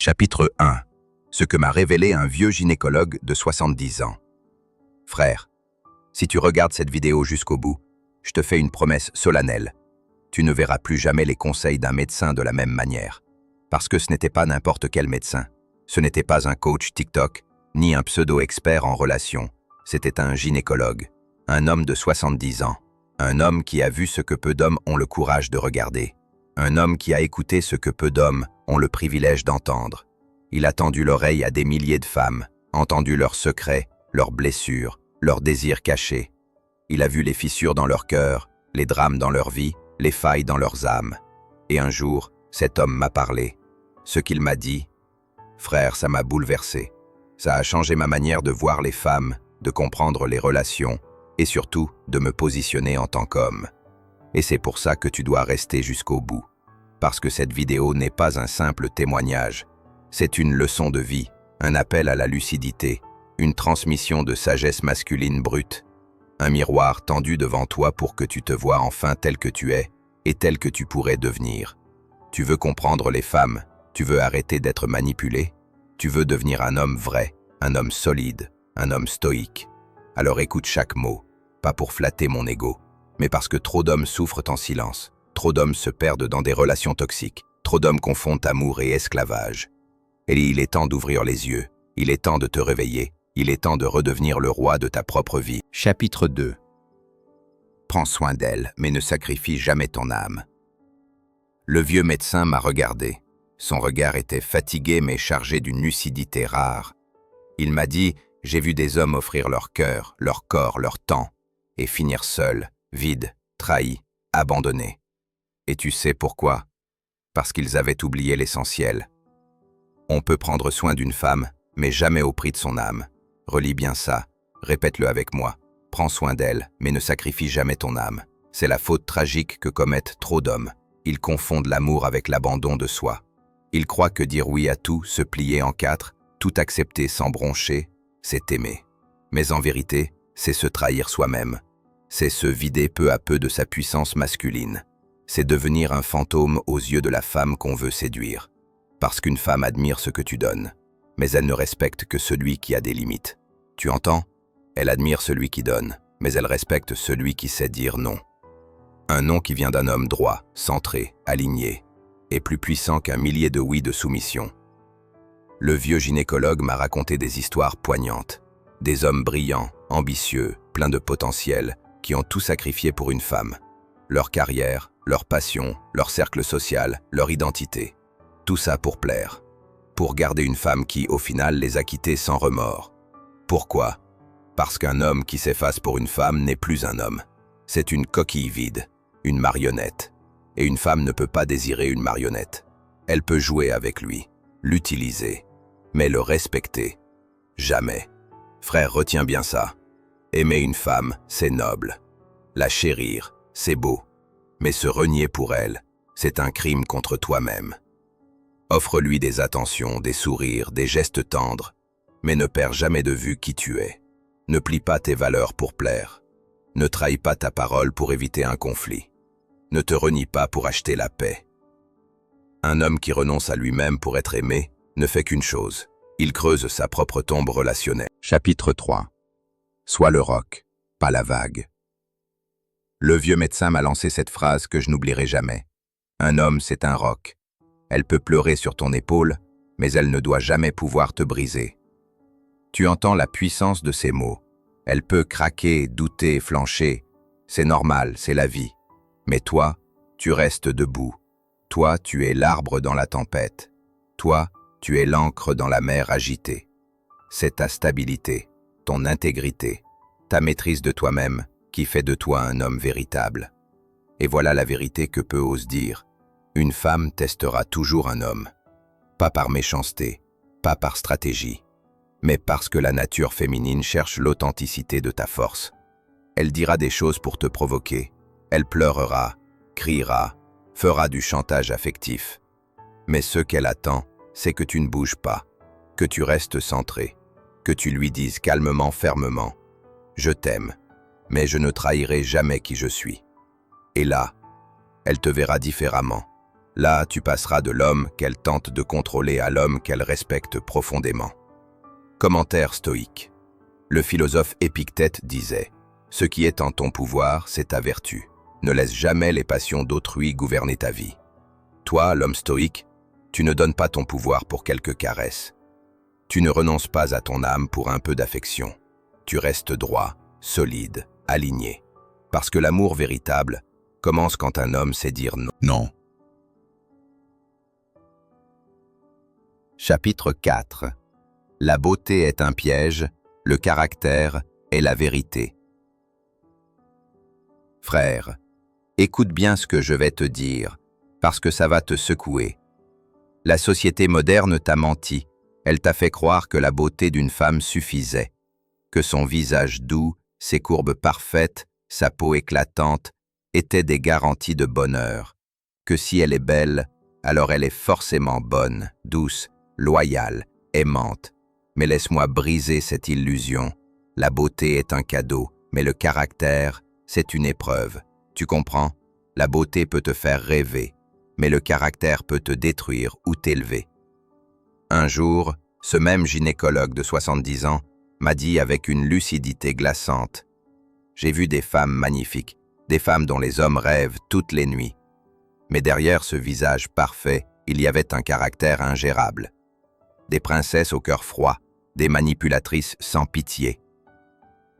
Chapitre 1. Ce que m'a révélé un vieux gynécologue de 70 ans. Frère, si tu regardes cette vidéo jusqu'au bout, je te fais une promesse solennelle. Tu ne verras plus jamais les conseils d'un médecin de la même manière. Parce que ce n'était pas n'importe quel médecin. Ce n'était pas un coach TikTok, ni un pseudo-expert en relations. C'était un gynécologue. Un homme de 70 ans. Un homme qui a vu ce que peu d'hommes ont le courage de regarder. Un homme qui a écouté ce que peu d'hommes ont le privilège d'entendre. Il a tendu l'oreille à des milliers de femmes, entendu leurs secrets, leurs blessures, leurs désirs cachés. Il a vu les fissures dans leur cœur, les drames dans leur vie, les failles dans leurs âmes. Et un jour, cet homme m'a parlé. Ce qu'il m'a dit, frère, ça m'a bouleversé. Ça a changé ma manière de voir les femmes, de comprendre les relations, et surtout de me positionner en tant qu'homme. Et c'est pour ça que tu dois rester jusqu'au bout. Parce que cette vidéo n'est pas un simple témoignage. C'est une leçon de vie, un appel à la lucidité, une transmission de sagesse masculine brute, un miroir tendu devant toi pour que tu te vois enfin tel que tu es et tel que tu pourrais devenir. Tu veux comprendre les femmes, tu veux arrêter d'être manipulé, tu veux devenir un homme vrai, un homme solide, un homme stoïque. Alors écoute chaque mot, pas pour flatter mon ego, mais parce que trop d'hommes souffrent en silence, trop d'hommes se perdent dans des relations toxiques, trop d'hommes confondent amour et esclavage. Et il est temps d'ouvrir les yeux, il est temps de te réveiller, il est temps de redevenir le roi de ta propre vie. Chapitre 2. Prends soin d'elle, mais ne sacrifie jamais ton âme. Le vieux médecin m'a regardé. Son regard était fatigué mais chargé d'une lucidité rare. Il m'a dit, j'ai vu des hommes offrir leur cœur, leur corps, leur temps, et finir seuls, vides, trahis, abandonnés. Et tu sais pourquoi? Parce qu'ils avaient oublié l'essentiel. On peut prendre soin d'une femme, mais jamais au prix de son âme. Relis bien ça, répète-le avec moi. Prends soin d'elle, mais ne sacrifie jamais ton âme. C'est la faute tragique que commettent trop d'hommes. Ils confondent l'amour avec l'abandon de soi. Ils croient que dire oui à tout, se plier en quatre, tout accepter sans broncher, c'est aimer. Mais en vérité, c'est se trahir soi-même. C'est se vider peu à peu de sa puissance masculine. C'est devenir un fantôme aux yeux de la femme qu'on veut séduire. Parce qu'une femme admire ce que tu donnes, mais elle ne respecte que celui qui a des limites. Tu entends? Elle admire celui qui donne, mais elle respecte celui qui sait dire non. Un non qui vient d'un homme droit, centré, aligné, et plus puissant qu'un millier de oui de soumission. Le vieux gynécologue m'a raconté des histoires poignantes. Des hommes brillants, ambitieux, pleins de potentiel, qui ont tout sacrifié pour une femme. Leur carrière, leur passion, leur cercle social, leur identité. Tout ça pour plaire. Pour garder une femme qui, au final, les a quittés sans remords. Pourquoi? Parce qu'un homme qui s'efface pour une femme n'est plus un homme. C'est une coquille vide, une marionnette. Et une femme ne peut pas désirer une marionnette. Elle peut jouer avec lui, l'utiliser, mais le respecter, jamais. Frère, retiens bien ça. Aimer une femme, c'est noble. La chérir, c'est beau. Mais se renier pour elle, c'est un crime contre toi-même. Offre-lui des attentions, des sourires, des gestes tendres, mais ne perds jamais de vue qui tu es. Ne plie pas tes valeurs pour plaire. Ne trahis pas ta parole pour éviter un conflit. Ne te renie pas pour acheter la paix. Un homme qui renonce à lui-même pour être aimé ne fait qu'une chose. Il creuse sa propre tombe relationnelle. Chapitre 3. Sois le roc, pas la vague. Le vieux médecin m'a lancé cette phrase que je n'oublierai jamais. Un homme, c'est un roc. Elle peut pleurer sur ton épaule, mais elle ne doit jamais pouvoir te briser. Tu entends la puissance de ces mots. Elle peut craquer, douter, flancher. C'est normal, c'est la vie. Mais toi, tu restes debout. Toi, tu es l'arbre dans la tempête. Toi, tu es l'ancre dans la mer agitée. C'est ta stabilité, ton intégrité, ta maîtrise de toi-même qui fait de toi un homme véritable. Et voilà la vérité que peu osent dire. Une femme testera toujours un homme. Pas par méchanceté, pas par stratégie, mais parce que la nature féminine cherche l'authenticité de ta force. Elle dira des choses pour te provoquer. Elle pleurera, criera, fera du chantage affectif. Mais ce qu'elle attend, c'est que tu ne bouges pas, que tu restes centré, que tu lui dises calmement, fermement « Je t'aime, mais je ne trahirai jamais qui je suis. » Et là, elle te verra différemment. Là, tu passeras de l'homme qu'elle tente de contrôler à l'homme qu'elle respecte profondément. Commentaire stoïque. Le philosophe Épictète disait « Ce qui est en ton pouvoir, c'est ta vertu. Ne laisse jamais les passions d'autrui gouverner ta vie. » Toi, l'homme stoïque, tu ne donnes pas ton pouvoir pour quelques caresses. Tu ne renonces pas à ton âme pour un peu d'affection. Tu restes droit, solide, aligné. Parce que l'amour véritable commence quand un homme sait dire non. Non. Chapitre 4. La beauté est un piège, le caractère est la vérité. Frère, écoute bien ce que je vais te dire, parce que ça va te secouer. La société moderne t'a menti, elle t'a fait croire que la beauté d'une femme suffisait, que son visage doux, ses courbes parfaites, sa peau éclatante, étaient des garanties de bonheur, que si elle est belle, alors elle est forcément bonne, douce, loyale, aimante. Mais laisse-moi briser cette illusion. La beauté est un cadeau, mais le caractère, c'est une épreuve. Tu comprends? La beauté peut te faire rêver, mais le caractère peut te détruire ou t'élever. Un jour, ce même gynécologue de 70 ans m'a dit avec une lucidité glaçante « J'ai vu des femmes magnifiques, des femmes dont les hommes rêvent toutes les nuits. Mais derrière ce visage parfait, il y avait un caractère ingérable. Des princesses au cœur froid, des manipulatrices sans pitié.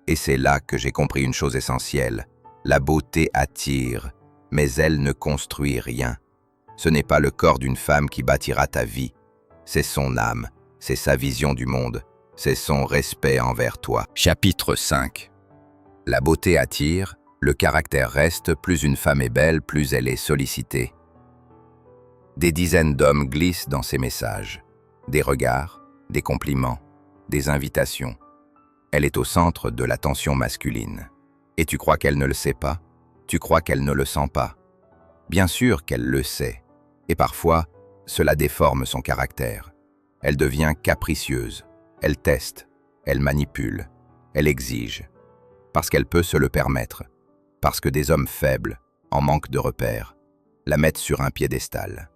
Et c'est là que j'ai compris une chose essentielle. La beauté attire, mais elle ne construit rien. Ce n'est pas le corps d'une femme qui bâtira ta vie. C'est son âme, c'est sa vision du monde, c'est son respect envers toi. Chapitre 5. La beauté attire, le caractère reste, plus une femme est belle, plus elle est sollicitée. Des dizaines d'hommes glissent dans ses messages. Des regards, des compliments, des invitations. Elle est au centre de l'attention masculine. Et tu crois qu'elle ne le sait pas? Tu crois qu'elle ne le sent pas? Bien sûr qu'elle le sait. Et parfois, cela déforme son caractère. Elle devient capricieuse. Elle teste. Elle manipule. Elle exige. Parce qu'elle peut se le permettre. Parce que des hommes faibles, en manque de repères, la mettent sur un piédestal.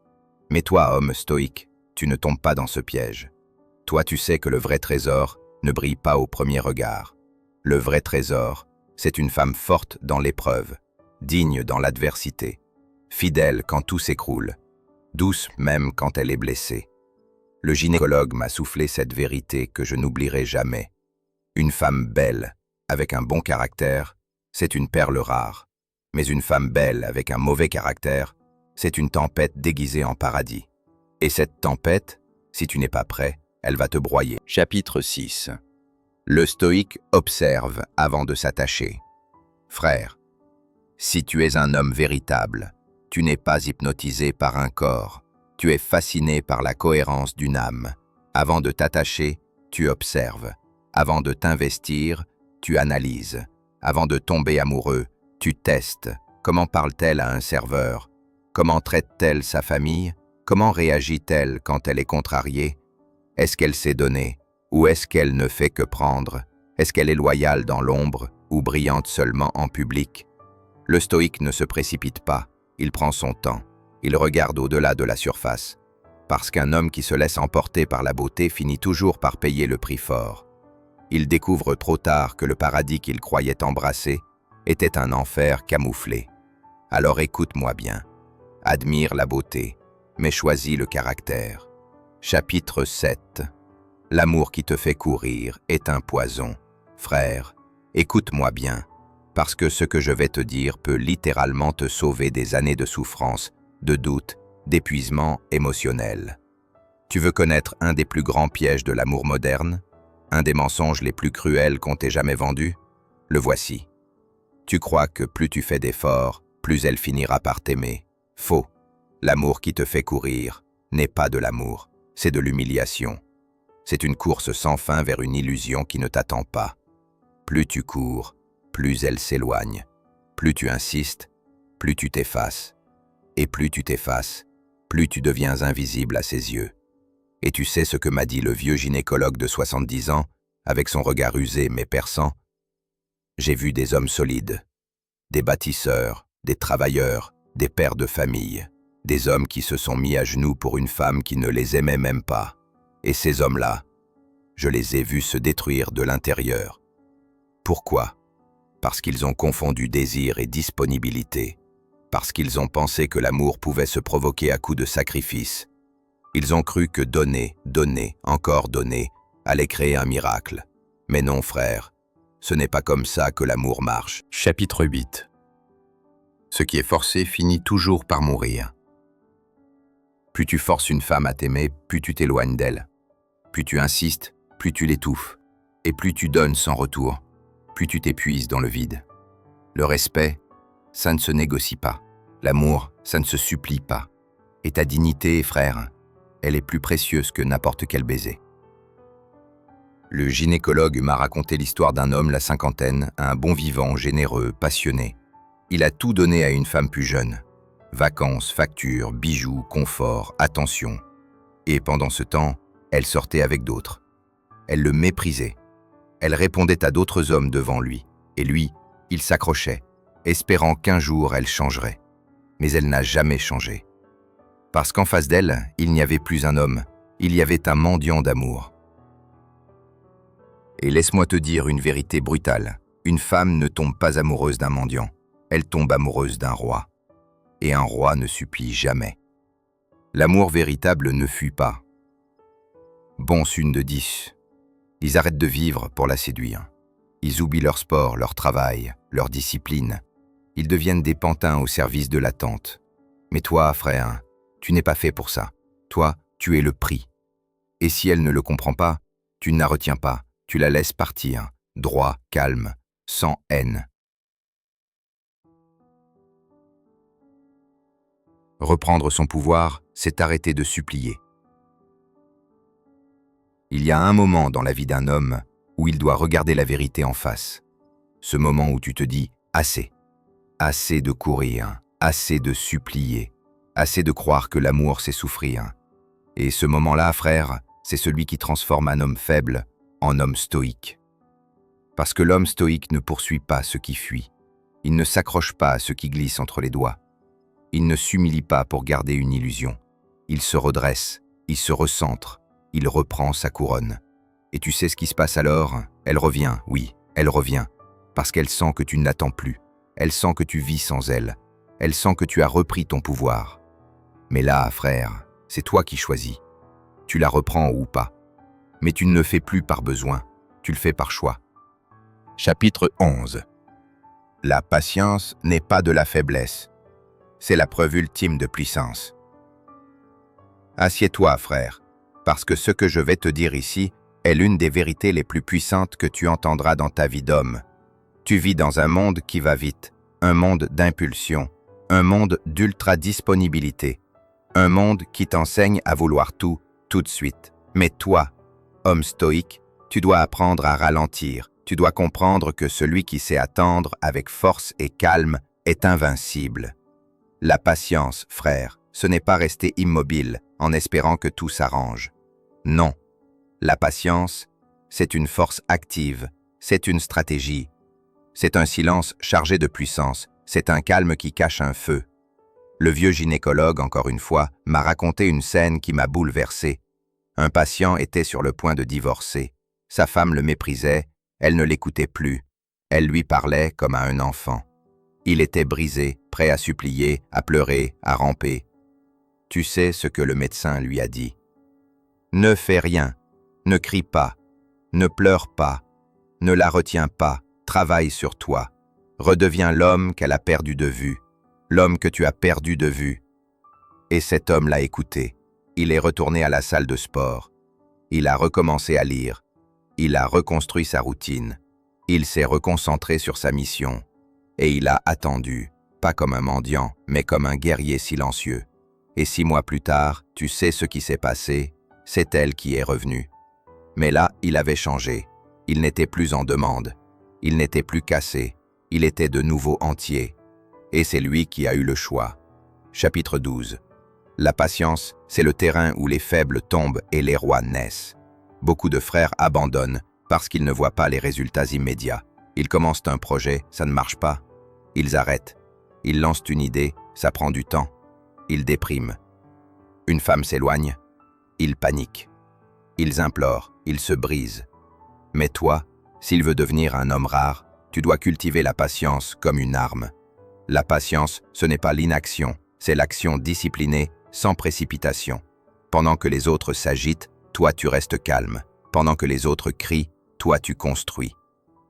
Mais toi, homme stoïque, tu ne tombes pas dans ce piège. Toi, tu sais que le vrai trésor ne brille pas au premier regard. Le vrai trésor, c'est une femme forte dans l'épreuve, digne dans l'adversité, fidèle quand tout s'écroule, douce même quand elle est blessée. Le gynécologue m'a soufflé cette vérité que je n'oublierai jamais. Une femme belle, avec un bon caractère, c'est une perle rare. Mais une femme belle avec un mauvais caractère, c'est une tempête déguisée en paradis. Et cette tempête, si tu n'es pas prêt, elle va te broyer. Chapitre 6. Le stoïque observe avant de s'attacher. Frère, si tu es un homme véritable, tu n'es pas hypnotisé par un corps, tu es fasciné par la cohérence d'une âme. Avant de t'attacher, tu observes. Avant de t'investir, tu analyses. Avant de tomber amoureux, tu testes. Comment parle-t-elle à un serveur? Comment traite-t-elle sa famille? Comment réagit-elle quand elle est contrariée? Est-ce qu'elle s'est donnée? Ou est-ce qu'elle ne fait que prendre? Est-ce qu'elle est loyale dans l'ombre ou brillante seulement en public? Le stoïque ne se précipite pas, il prend son temps, il regarde au-delà de la surface. Parce qu'un homme qui se laisse emporter par la beauté finit toujours par payer le prix fort. Il découvre trop tard que le paradis qu'il croyait embrasser était un enfer camouflé. Alors écoute-moi bien, admire la beauté, mais choisis le caractère. Chapitre 7. L'amour qui te fait courir est un poison. Frère, écoute-moi bien, parce que ce que je vais te dire peut littéralement te sauver des années de souffrance, de doute, d'épuisement émotionnel. Tu veux connaître un des plus grands pièges de l'amour moderne? Un des mensonges les plus cruels qu'on t'ait jamais vendus? Le voici. Tu crois que plus tu fais d'efforts, plus elle finira par t'aimer. Faux. L'amour qui te fait courir n'est pas de l'amour, c'est de l'humiliation. C'est une course sans fin vers une illusion qui ne t'attend pas. Plus tu cours, plus elle s'éloigne. Plus tu insistes, plus tu t'effaces. Et plus tu t'effaces, plus tu deviens invisible à ses yeux. Et tu sais ce que m'a dit le vieux gynécologue de 70 ans, avec son regard usé mais perçant? J'ai vu des hommes solides, des bâtisseurs, des travailleurs, des pères de famille. Des hommes qui se sont mis à genoux pour une femme qui ne les aimait même pas. Et ces hommes-là, je les ai vus se détruire de l'intérieur. Pourquoi? Parce qu'ils ont confondu désir et disponibilité. Parce qu'ils ont pensé que l'amour pouvait se provoquer à coups de sacrifice. Ils ont cru que donner, donner, encore donner, allait créer un miracle. Mais non, frère, ce n'est pas comme ça que l'amour marche. Chapitre 8. Ce qui est forcé finit toujours par mourir. Plus tu forces une femme à t'aimer, plus tu t'éloignes d'elle. Plus tu insistes, plus tu l'étouffes. Et plus tu donnes sans retour, plus tu t'épuises dans le vide. Le respect, ça ne se négocie pas. L'amour, ça ne se supplie pas. Et ta dignité, frère, elle est plus précieuse que n'importe quel baiser. Le gynécologue m'a raconté l'histoire d'un homme, la cinquantaine, un bon vivant, généreux, passionné. Il a tout donné à une femme plus jeune. Vacances, factures, bijoux, confort, attention. Et pendant ce temps, elle sortait avec d'autres. Elle le méprisait. Elle répondait à d'autres hommes devant lui. Et lui, il s'accrochait, espérant qu'un jour elle changerait. Mais elle n'a jamais changé. Parce qu'en face d'elle, il n'y avait plus un homme, il y avait un mendiant d'amour. Et laisse-moi te dire une vérité brutale. Une femme ne tombe pas amoureuse d'un mendiant, elle tombe amoureuse d'un roi. Et un roi ne supplie jamais. L'amour véritable ne fuit pas. Bon une de 10. Ils arrêtent de vivre pour la séduire. Ils oublient leur sport, leur travail, leur discipline. Ils deviennent des pantins au service de l'attente. Mais toi, frère, tu n'es pas fait pour ça. Toi, tu es le prix. Et si elle ne le comprend pas, tu ne la retiens pas. Tu la laisses partir, droit, calme, sans haine. Reprendre son pouvoir, c'est arrêter de supplier. Il y a un moment dans la vie d'un homme où il doit regarder la vérité en face. Ce moment où tu te dis « assez ». Assez de courir, assez de supplier, assez de croire que l'amour c'est souffrir. Et ce moment-là, frère, c'est celui qui transforme un homme faible en homme stoïque. Parce que l'homme stoïque ne poursuit pas ce qui fuit. Il ne s'accroche pas à ce qui glisse entre les doigts. Il ne s'humilie pas pour garder une illusion. Il se redresse, il se recentre, il reprend sa couronne. Et tu sais ce qui se passe alors? Elle revient, oui, elle revient, parce qu'elle sent que tu ne l'attends plus. Elle sent que tu vis sans elle. Elle sent que tu as repris ton pouvoir. Mais là, frère, c'est toi qui choisis. Tu la reprends ou pas. Mais tu ne le fais plus par besoin, tu le fais par choix. Chapitre 11. La patience n'est pas de la faiblesse. C'est la preuve ultime de puissance. Assieds-toi, frère, parce que ce que je vais te dire ici est l'une des vérités les plus puissantes que tu entendras dans ta vie d'homme. Tu vis dans un monde qui va vite, un monde d'impulsion, un monde d'ultra-disponibilité, un monde qui t'enseigne à vouloir tout de suite. Mais toi, homme stoïque, tu dois apprendre à ralentir, tu dois comprendre que celui qui sait attendre avec force et calme est invincible. La patience, frère, ce n'est pas rester immobile en espérant que tout s'arrange. Non, la patience, c'est une force active, c'est une stratégie. C'est un silence chargé de puissance, c'est un calme qui cache un feu. Le vieux gynécologue, encore une fois, m'a raconté une scène qui m'a bouleversé. Un patient était sur le point de divorcer. Sa femme le méprisait, elle ne l'écoutait plus. Elle lui parlait comme à un enfant. Il était brisé, prêt à supplier, à pleurer, à ramper. Tu sais ce que le médecin lui a dit. Ne fais rien, ne crie pas, ne pleure pas, ne la retiens pas. Travaille sur toi. Redeviens l'homme qu'elle a perdu de vue, l'homme que tu as perdu de vue. Et cet homme l'a écouté. Il est retourné à la salle de sport. Il a recommencé à lire. Il a reconstruit sa routine. Il s'est reconcentré sur sa mission. Et il a attendu, pas comme un mendiant, mais comme un guerrier silencieux. Et 6 mois plus tard, tu sais ce qui s'est passé, c'est elle qui est revenue. Mais là, il avait changé. Il n'était plus en demande. Il n'était plus cassé, il était de nouveau entier. Et c'est lui qui a eu le choix. Chapitre 12. La patience, c'est le terrain où les faibles tombent et les rois naissent. Beaucoup de frères abandonnent parce qu'ils ne voient pas les résultats immédiats. Ils commencent un projet, ça ne marche pas. Ils arrêtent. Ils lancent une idée, ça prend du temps. ils dépriment. Une femme s'éloigne, ils paniquent. Ils implorent, ils se brisent. Mais toi, s'il veut devenir un homme rare, tu dois cultiver la patience comme une arme. La patience, ce n'est pas l'inaction, c'est l'action disciplinée, sans précipitation. Pendant que les autres s'agitent, toi tu restes calme. Pendant que les autres crient, toi tu construis.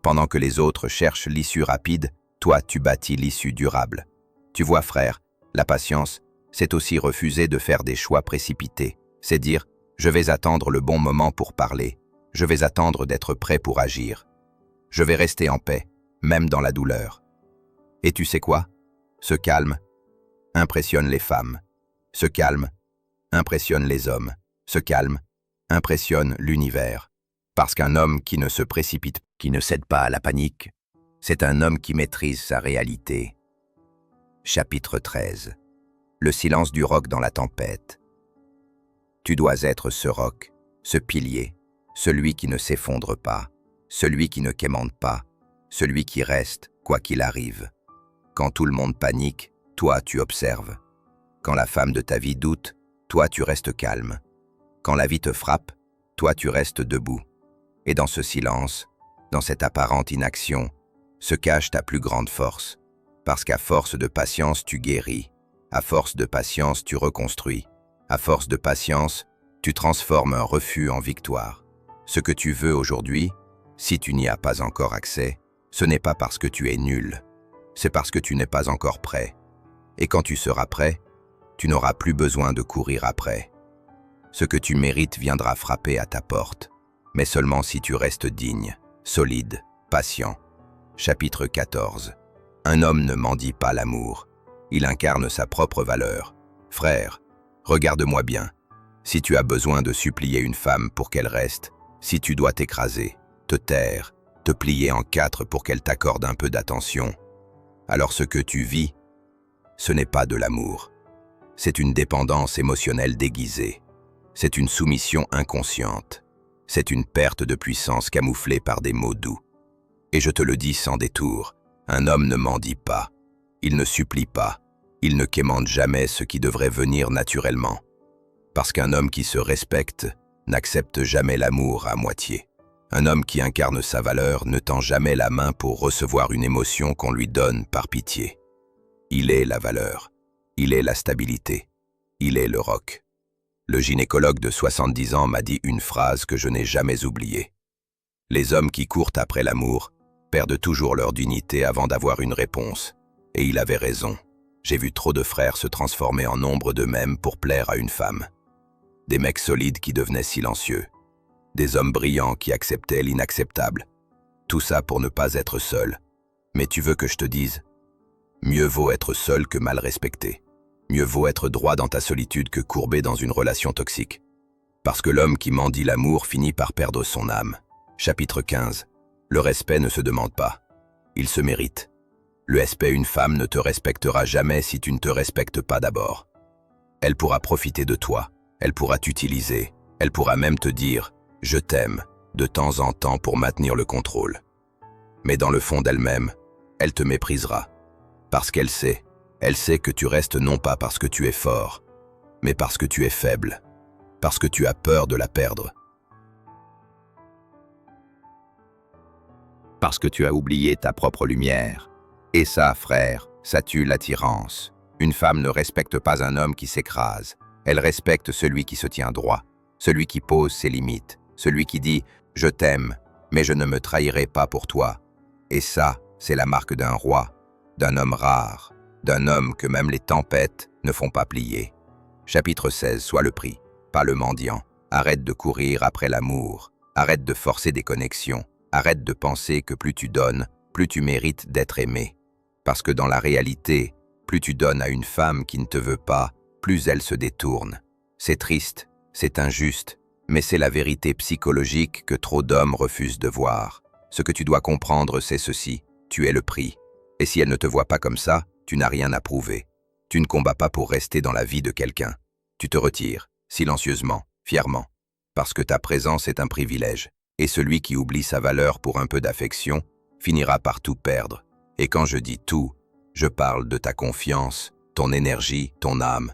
Pendant que les autres cherchent l'issue rapide, toi tu bâtis l'issue durable. Tu vois frère, la patience, c'est aussi refuser de faire des choix précipités. C'est dire, je vais attendre le bon moment pour parler. Je vais attendre d'être prêt pour agir. Je vais rester en paix, même dans la douleur. Et tu sais quoi? Ce calme impressionne les femmes. Ce calme impressionne les hommes. Ce calme impressionne l'univers. Parce qu'un homme qui ne se précipite, qui ne cède pas à la panique, c'est un homme qui maîtrise sa réalité. Chapitre 13. Le silence du roc dans la tempête. Tu dois être ce roc, ce pilier, celui qui ne s'effondre pas, celui qui ne quémande pas, celui qui reste, quoi qu'il arrive. Quand tout le monde panique, toi tu observes. Quand la femme de ta vie doute, toi tu restes calme. Quand la vie te frappe, toi tu restes debout. Et dans ce silence, dans cette apparente inaction, se cache ta plus grande force. Parce qu'à force de patience, tu guéris. À force de patience, tu reconstruis. À force de patience, tu transformes un refus en victoire. Ce que tu veux aujourd'hui, si tu n'y as pas encore accès, ce n'est pas parce que tu es nul. C'est parce que tu n'es pas encore prêt. Et quand tu seras prêt, tu n'auras plus besoin de courir après. Ce que tu mérites viendra frapper à ta porte, mais seulement si tu restes digne, solide, patient. Chapitre 14. Un homme ne mendie pas l'amour. Il incarne sa propre valeur. Frère, regarde-moi bien. Si tu as besoin de supplier une femme pour qu'elle reste, si tu dois t'écraser, te taire, te plier en quatre pour qu'elle t'accorde un peu d'attention, alors ce que tu vis, ce n'est pas de l'amour. C'est une dépendance émotionnelle déguisée. C'est une soumission inconsciente. C'est une perte de puissance camouflée par des mots doux. Et je te le dis sans détour, un homme ne mendie pas. Il ne supplie pas. Il ne quémande jamais ce qui devrait venir naturellement. Parce qu'un homme qui se respecte n'accepte jamais l'amour à moitié. Un homme qui incarne sa valeur ne tend jamais la main pour recevoir une émotion qu'on lui donne par pitié. Il est la valeur. Il est la stabilité. Il est le roc. Le gynécologue de 70 ans m'a dit une phrase que je n'ai jamais oubliée. Les hommes qui courent après l'amour perdent toujours leur dignité avant d'avoir une réponse. Et il avait raison. J'ai vu trop de frères se transformer en ombre d'eux-mêmes pour plaire à une femme. Des mecs solides qui devenaient silencieux. Des hommes brillants qui acceptaient l'inacceptable. Tout ça pour ne pas être seul. Mais tu veux que je te dise? Mieux vaut être seul que mal respecté. Mieux vaut être droit dans ta solitude que courbé dans une relation toxique. Parce que l'homme qui mendie l'amour finit par perdre son âme. Chapitre 15. Le respect ne se demande pas. Il se mérite. Le respect, une femme ne te respectera jamais si tu ne te respectes pas d'abord. Elle pourra profiter de toi. Elle pourra t'utiliser. Elle pourra même te dire « je t'aime » de temps en temps pour maintenir le contrôle. Mais dans le fond d'elle-même, elle te méprisera. Parce qu'elle sait que tu restes non pas parce que tu es fort, mais parce que tu es faible, parce que tu as peur de la perdre. Parce que tu as oublié ta propre lumière. Et ça, frère, ça tue l'attirance. Une femme ne respecte pas un homme qui s'écrase. Elle respecte celui qui se tient droit, celui qui pose ses limites, celui qui dit « je t'aime, mais je ne me trahirai pas pour toi ». Et ça, c'est la marque d'un roi, d'un homme rare, d'un homme que même les tempêtes ne font pas plier. Chapitre 16. Sois le prix, pas le mendiant. Arrête de courir après l'amour. Arrête de forcer des connexions. Arrête de penser que plus tu donnes, plus tu mérites d'être aimé. Parce que dans la réalité, plus tu donnes à une femme qui ne te veut pas, plus elle se détourne. C'est triste, c'est injuste, mais c'est la vérité psychologique que trop d'hommes refusent de voir. Ce que tu dois comprendre, c'est ceci, tu es le prix. Et si elle ne te voit pas comme ça, tu n'as rien à prouver. Tu ne combats pas pour rester dans la vie de quelqu'un. Tu te retires, silencieusement, fièrement, parce que ta présence est un privilège. Et celui qui oublie sa valeur pour un peu d'affection finira par tout perdre. Et quand je dis tout, je parle de ta confiance, ton énergie, ton âme.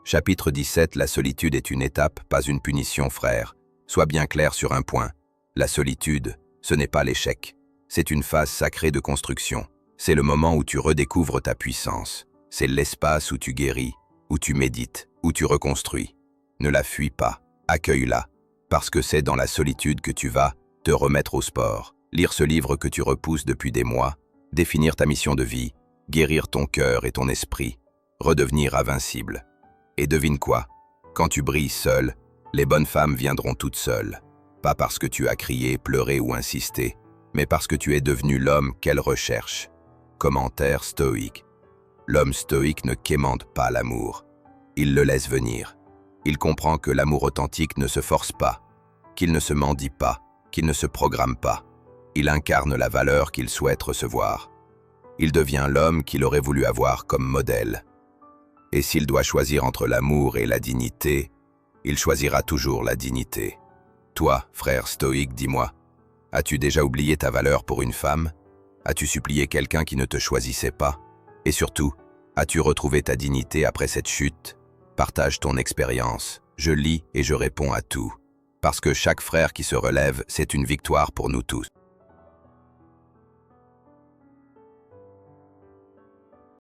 Chapitre 17. La solitude est une étape, pas une punition, frère. Sois bien clair sur un point. La solitude, ce n'est pas l'échec. C'est une phase sacrée de construction. C'est le moment où tu redécouvres ta puissance. C'est l'espace où tu guéris, où tu médites, où tu reconstruis. Ne la fuis pas, accueille-la, parce que c'est dans la solitude que tu vas te remettre au sport, lire ce livre que tu repousses depuis des mois, définir ta mission de vie, guérir ton cœur et ton esprit, redevenir invincible. Et devine quoi? Quand tu brilles seul, les bonnes femmes viendront toutes seules. Pas parce que tu as crié, pleuré ou insisté, mais parce que tu es devenu l'homme qu'elles recherchent. Commentaire stoïque. L'homme stoïque ne quémande pas l'amour. Il le laisse venir. Il comprend que l'amour authentique ne se force pas, qu'il ne se mendie pas, qu'il ne se programme pas. Il incarne la valeur qu'il souhaite recevoir. Il devient l'homme qu'il aurait voulu avoir comme modèle. Et s'il doit choisir entre l'amour et la dignité, il choisira toujours la dignité. Toi, frère stoïque, dis-moi, as-tu déjà oublié ta valeur pour une femme? As-tu supplié quelqu'un qui ne te choisissait pas? Et surtout, as-tu retrouvé ta dignité après cette chute? Partage ton expérience. Je lis et je réponds à tout. Parce que chaque frère qui se relève, c'est une victoire pour nous tous.